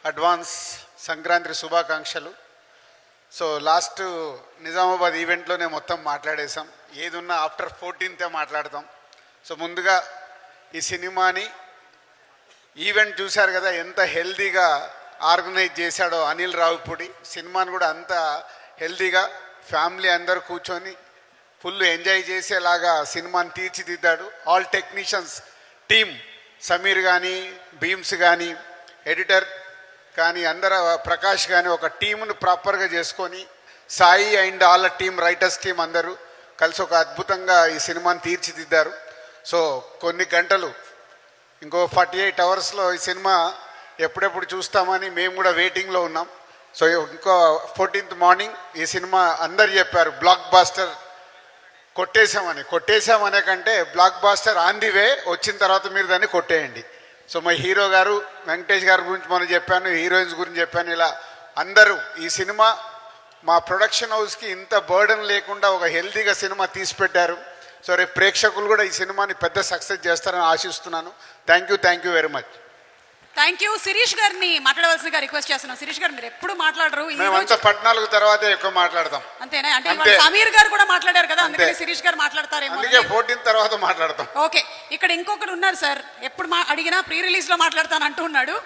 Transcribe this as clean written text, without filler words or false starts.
Advance Sankranti శుభాకాంక్షలు. So last Nizamabad ఈవెంట్లోనే మొత్తం మాట్లాడేసాం. ఏది ఉన్నా ఆఫ్టర్ 14th మాట్లాడతాం. సో ముందుగా ఈ సినిమాని ఈవెంట్ చూశారు కదా, ఎంత హెల్తీగా ఆర్గనైజ్ చేశాడో అనిల్ రావిపూడి. సినిమాని కూడా అంత హెల్తీగా ఫ్యామిలీ అందరూ కూర్చొని ఫుల్ ఎంజాయ్ చేసేలాగా సినిమాని తీర్చిదిద్దాడు. ఆల్ టెక్నీషియన్స్ టీమ్, సమీర్ కానీ, భీమ్స్ కానీ, ఎడిటర్ కానీ, అందరూ ప్రకాష్ కానీ ఒక టీమును ప్రాపర్గా చేసుకొని, Sai and all team, writers team అందరూ కలిసి ఒక అద్భుతంగా ఈ సినిమాని తీర్చిదిద్దారు. సో కొన్ని గంటలు, ఇంకో 48 hours ఈ సినిమా ఎప్పుడెప్పుడు చూస్తామని మేము కూడా వెయిటింగ్లో ఉన్నాం. సో ఇంకో 14th మార్నింగ్ ఈ సినిమా అందరు చెప్పారు బ్లాక్ బాస్టర్ కొట్టేశామనే కంటే blockbuster on the way, వచ్చిన తర్వాత మీరు దాన్ని కొట్టేయండి. సో మా హీరో గారు వెంకటేష్ గారి గురించి మనం చెప్పాను, హీరోయిన్స్ గురించి చెప్పాను. ఇలా అందరూ ఈ సినిమా మా ప్రొడక్షన్ హౌస్కి ఇంత బర్డన్ లేకుండా ఒక హెల్తీగా సినిమా తీసిపెట్టారు. సో రేపు ప్రేక్షకులు కూడా ఈ సినిమాని పెద్ద సక్సెస్ చేస్తారని ఆశిస్తున్నాను. Thank you very much. Thank you. Sirish గారిని మాట్లాడవలసిందిగా రిక్వెస్ట్ చేస్తున్నాం. శిరీష్ గారు, మీరు ఎప్పుడు మాట్లాడరు, మేమంతా 14 తర్వాత ఎక్కువ మాట్లాడతాం. అంతేనా? అంటే సమీర్ గారు కూడా మాట్లాడారు కదా, అందుకని శిరీష్ గారు మాట్లాడతారేమో. 14th తర్వాత మాట్లాడతాం. ఓకే, ఇక్కడ ఇంకొకరు ఉన్నారు సార్, ఎప్పుడు అడిగినా ప్రీ రిలీజ్ లో మాట్లాడతాను అంటూ ఉన్నాడు.